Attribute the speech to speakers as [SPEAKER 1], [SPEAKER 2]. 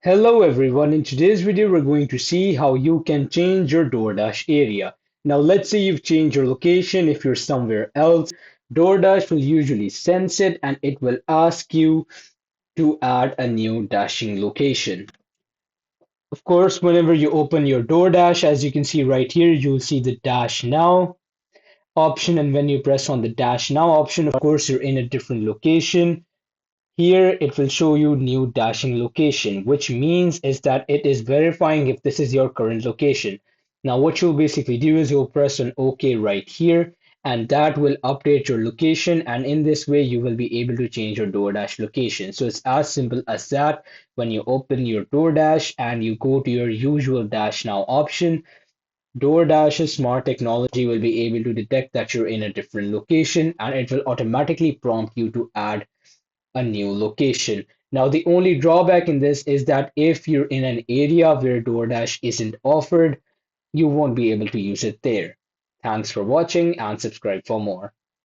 [SPEAKER 1] Hello everyone, in today's video we're going to see how you can change your DoorDash area. Now let's say you've changed your location if you're somewhere else. DoorDash will usually sense it and it will ask you to add a new dashing location. Of course, whenever you open your DoorDash, as you can see right here, you'll see the Dash Now option, and when you press on the Dash Now option, of course, you're in a different location. Here it will show you new dashing location, which means is that it is verifying if this is your current location. Now what you'll basically do is you'll press on OK right here, and that will update your location, and in this way you will be able to change your DoorDash location. So it's as simple as that. When you open your DoorDash and you go to your usual Dash Now option, DoorDash's smart technology will be able to detect that you're in a different location, and it will automatically prompt you to add a new location. Now, the only drawback in this is that if you're in an area where DoorDash isn't offered, you won't be able to use it there. Thanks for watching and subscribe for more.